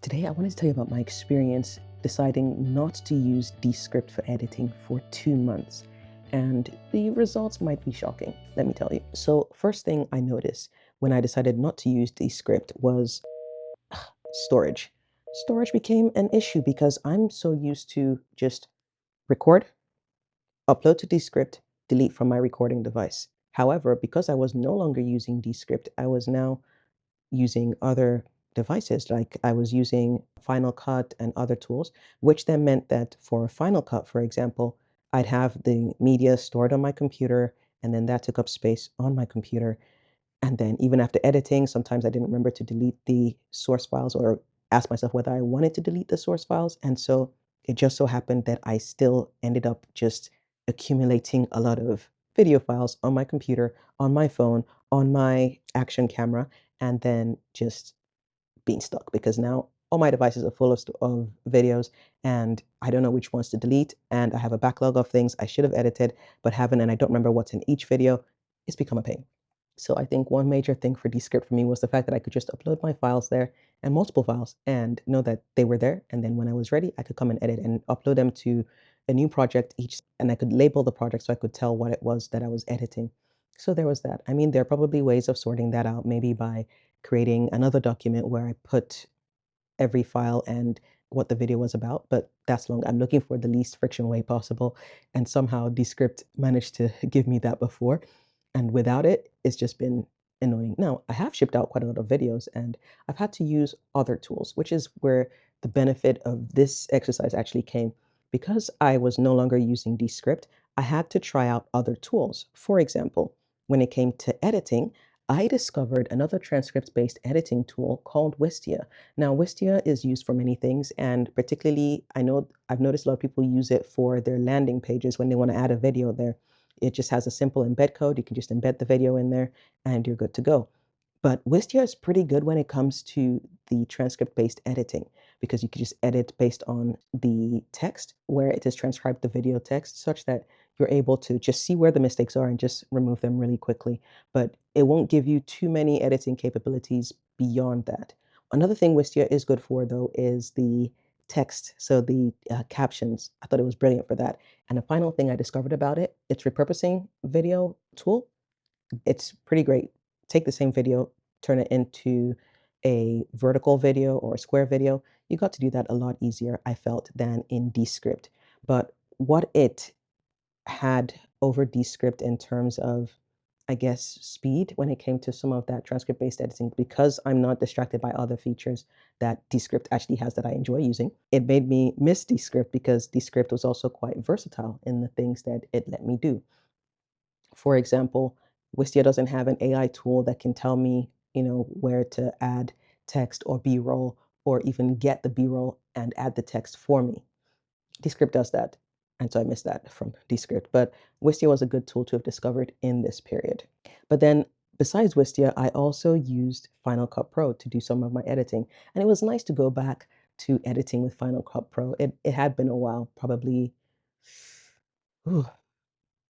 Today, I wanted to tell you about my experience deciding not to use Descript for editing for 2 months. And the results might be shocking, let me tell you. So, first thing I noticed when I decided not to use Descript was storage. Storage became an issue because I'm so used to just record, upload to Descript, delete from my recording device. However, because I was no longer using Descript, I was now using other devices. Like I was using Final Cut and other tools, which then meant that for Final Cut, for example, I'd have the media stored on my computer, and then that took up space on my computer. And then even after editing, sometimes I didn't remember to delete the source files or ask myself whether I wanted to delete the source files. And so it just so happened that I still ended up just accumulating a lot of video files on my computer, on my phone, on my action camera, and then just being stuck because now all my devices are full of videos and I don't know which ones to delete. And I have a backlog of things I should have edited but haven't, and I don't remember what's in each video. It's become a pain. So I think one major thing for Descript for me was the fact that I could just upload my files there and multiple files and know that they were there. And then when I was ready, I could come and edit and upload them to a new project each, and I could label the project so I could tell what it was that I was editing. So there was that. I mean, there are probably ways of sorting that out, maybe by creating another document where I put every file and what the video was about, but that's long. I'm looking for the least friction way possible. And somehow Descript managed to give me that before. And without it, it's just been annoying. Now, I have shipped out quite a lot of videos and I've had to use other tools, which is where the benefit of this exercise actually came. Because I was no longer using Descript, I had to try out other tools. For example, when it came to editing, I discovered another transcript-based editing tool called Wistia. Now, Wistia is used for many things, and particularly, I know I've noticed a lot of people use it for their landing pages when they want to add a video there. It just has a simple embed code. You can just embed the video in there, and you're good to go. But Wistia is pretty good when it comes to the transcript-based editing because you can just edit based on the text where it has transcribed the video text such that you're able to just see where the mistakes are and just remove them really quickly. But it won't give you too many editing capabilities beyond that. Another thing Wistia is good for, though, is the text. So the captions, I thought it was brilliant for that. And the final thing I discovered about it, it's repurposing video tool. It's pretty great. Take the same video, turn it into a vertical video or a square video. You got to do that a lot easier, I felt, than in Descript. But what it had over Descript in terms of, I guess, speed when it came to some of that transcript-based editing, because I'm not distracted by other features that Descript actually has that I enjoy using. It made me miss Descript because Descript was also quite versatile in the things that it let me do. For example, Wistia doesn't have an AI tool that can tell me, where to add text or B-roll or even get the B-roll and add the text for me. Descript does that. And so I missed that from Descript. But Wistia was a good tool to have discovered in this period. But then besides Wistia, I also used Final Cut Pro to do some of my editing. And it was nice to go back to editing with Final Cut Pro. It had been a while, probably ooh,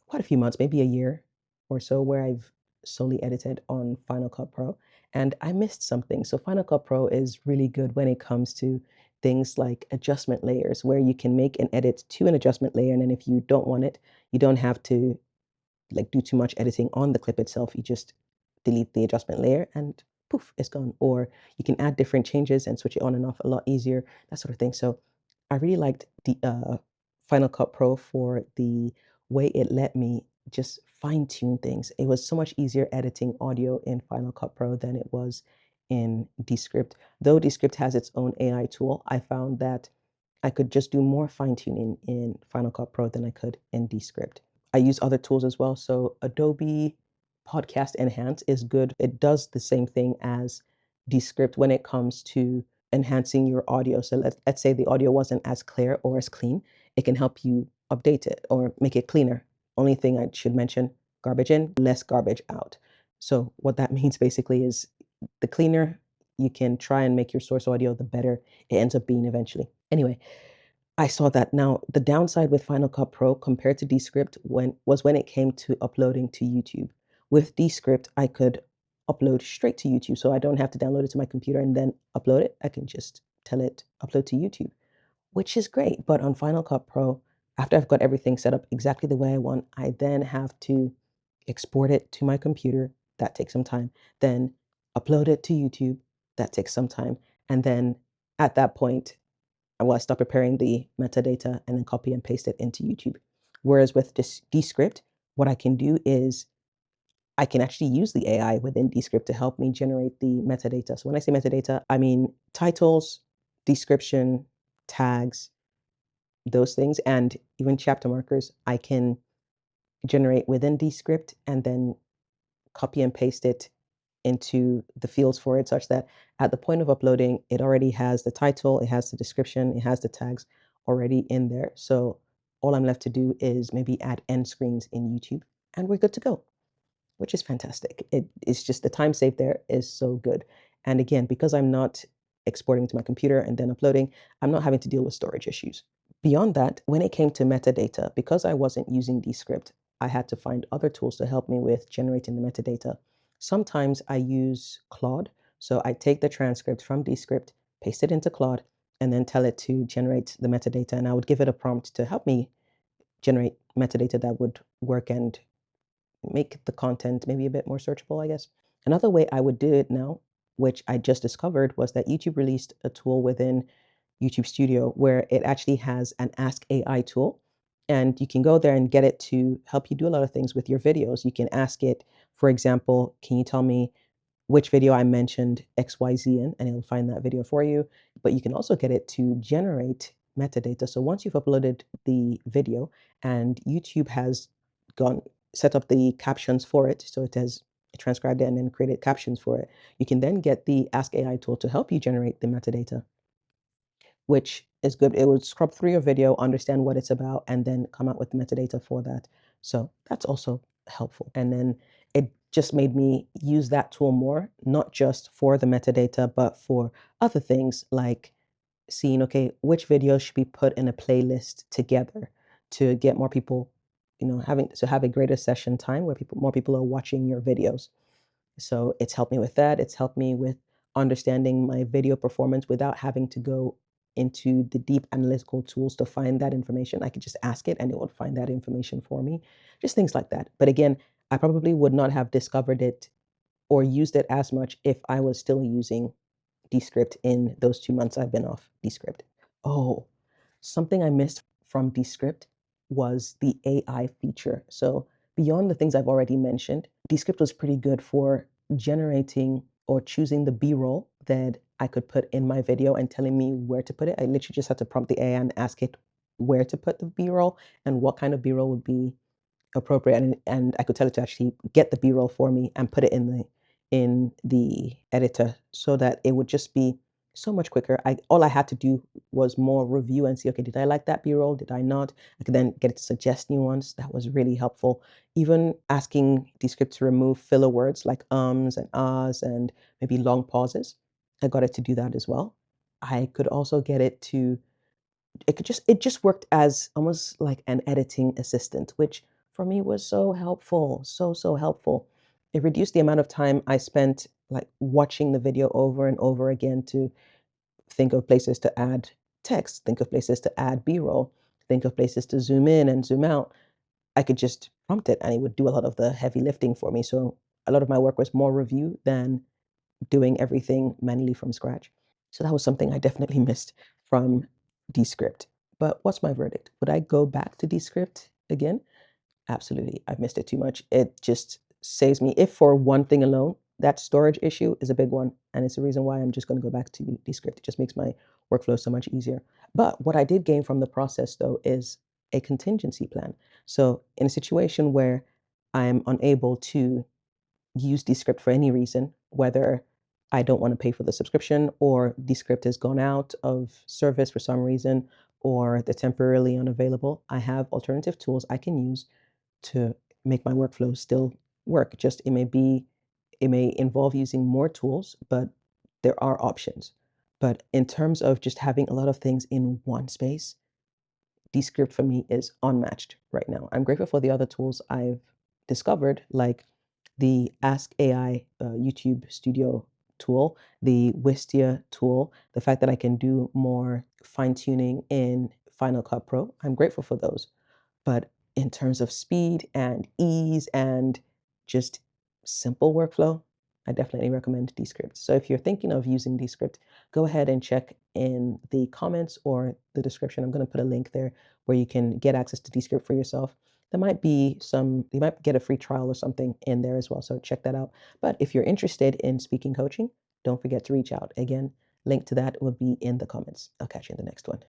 quite a few months, maybe a year or so, where I've solely edited on Final Cut Pro. And I missed something. So Final Cut Pro is really good when it comes to things like adjustment layers, where you can make an edit to an adjustment layer. And then if you don't want it, you don't have to like do too much editing on the clip itself. You just delete the adjustment layer and poof, it's gone. Or you can add different changes and switch it on and off a lot easier, that sort of thing. So I really liked the Final Cut Pro for the way it let me just fine tune things. It was so much easier editing audio in Final Cut Pro than it was in Descript. Though Descript has its own AI tool, I found that I could just do more fine tuning in Final Cut Pro than I could in Descript. I use other tools as well. So Adobe Podcast Enhance is good. It does the same thing as Descript when it comes to enhancing your audio. So let's say the audio wasn't as clear or as clean. It can help you update it or make it cleaner. Only thing I should mention, garbage in, less garbage out. So what that means basically is the cleaner you can try and make your source audio, the better it ends up being eventually. Anyway, I saw that. Now, the downside with Final Cut Pro compared to Descript when it came to uploading to YouTube. With Descript, I could upload straight to YouTube, so I don't have to download it to my computer and then upload it. I can just tell it upload to YouTube, which is great. But on Final Cut Pro, after I've got everything set up exactly the way I want, I then have to export it to my computer. That takes some time. Then upload it to YouTube. That takes some time. And then at that point, I start preparing the metadata and then copy and paste it into YouTube. Whereas with Descript, what I can do is I can actually use the AI within Descript to help me generate the metadata. So when I say metadata, I mean titles, description, tags, those things, and even chapter markers. I can generate within Descript and then copy and paste it into the fields for it, such that at the point of uploading, it already has the title, it has the description, it has the tags already in there. So all I'm left to do is maybe add end screens in YouTube and we're good to go, which is fantastic. It's just the time saved there is so good. And again, because I'm not exporting to my computer and then uploading, I'm not having to deal with storage issues. Beyond that, when it came to metadata, because I wasn't using Descript, I had to find other tools to help me with generating the metadata. Sometimes I use Claude. So I take the transcript from Descript, paste it into Claude, and then tell it to generate the metadata. And I would give it a prompt to help me generate metadata that would work and make the content maybe a bit more searchable, I guess. Another way I would do it now, which I just discovered, was that YouTube released a tool within YouTube Studio where it actually has an Ask AI tool. And you can go there and get it to help you do a lot of things with your videos. You can ask it, for example, can you tell me which video I mentioned XYZ in, and it'll find that video for you. But you can also get it to generate metadata. So once you've uploaded the video and YouTube has gone set up the captions for it, so it has transcribed it and then created captions for it, you can then get the Ask AI tool to help you generate the metadata, which is good. It will scrub through your video, understand what it's about, and then come out with metadata for that. So that's also helpful. And then it just made me use that tool more, not just for the metadata, but for other things like seeing, okay, which videos should be put in a playlist together to get more people, having to have a greater session time where more people are watching your videos. So it's helped me with that. It's helped me with understanding my video performance without having to go into the deep analytical tools to find that information. I could just ask it and it would find that information for me. Just things like that. But again, I probably would not have discovered it or used it as much if I was still using Descript in those 2 months I've been off Descript. Oh, something I missed from Descript was the AI feature. So beyond the things I've already mentioned, Descript was pretty good for generating or choosing the B-roll that I could put in my video and telling me where to put it. I literally just had to prompt the AI and ask it where to put the B-roll and what kind of B-roll would be appropriate, and I could tell it to actually get the B-roll for me and put it in the editor so that it would just be so much quicker. All I had to do was more review and see, okay, did I like that B-roll? Did I not? I could then get it to suggest new ones. That was really helpful. Even asking Descript to remove filler words like ums and ahs and maybe long pauses. I got it to do that as well. I could also get it to it just worked as almost like an editing assistant, which for me was so helpful, so helpful. It reduced the amount of time I spent like watching the video over and over again to think of places to add text, think of places to add B-roll, think of places to zoom in and zoom out. I could just prompt it and it would do a lot of the heavy lifting for me. So a lot of my work was more review than doing everything manually from scratch. So that was something I definitely missed from Descript. But what's my verdict? Would I go back to Descript again? Absolutely. I've missed it too much. It just saves me, if for one thing alone, that storage issue is a big one. And it's the reason why I'm just going to go back to Descript. It just makes my workflow so much easier. But what I did gain from the process, though, is a contingency plan. So in a situation where I'm unable to use Descript for any reason, whether I don't want to pay for the subscription or Descript has gone out of service for some reason or they're temporarily unavailable, I have alternative tools I can use to make my workflow still work. Just it may involve using more tools, but there are options. But in terms of just having a lot of things in one space, Descript for me is unmatched right now. I'm grateful for the other tools I've discovered, like the Ask AI YouTube Studio tool, the Wistia tool, the fact that I can do more fine tuning in Final Cut Pro, I'm grateful for those. But in terms of speed and ease and just simple workflow, I definitely recommend Descript. So if you're thinking of using Descript, go ahead and check in the comments or the description. I'm going to put a link there where you can get access to Descript for yourself. There might be you might get a free trial or something in there as well. So check that out. But if you're interested in speaking coaching, don't forget to reach out. Again, link to that will be in the comments. I'll catch you in the next one.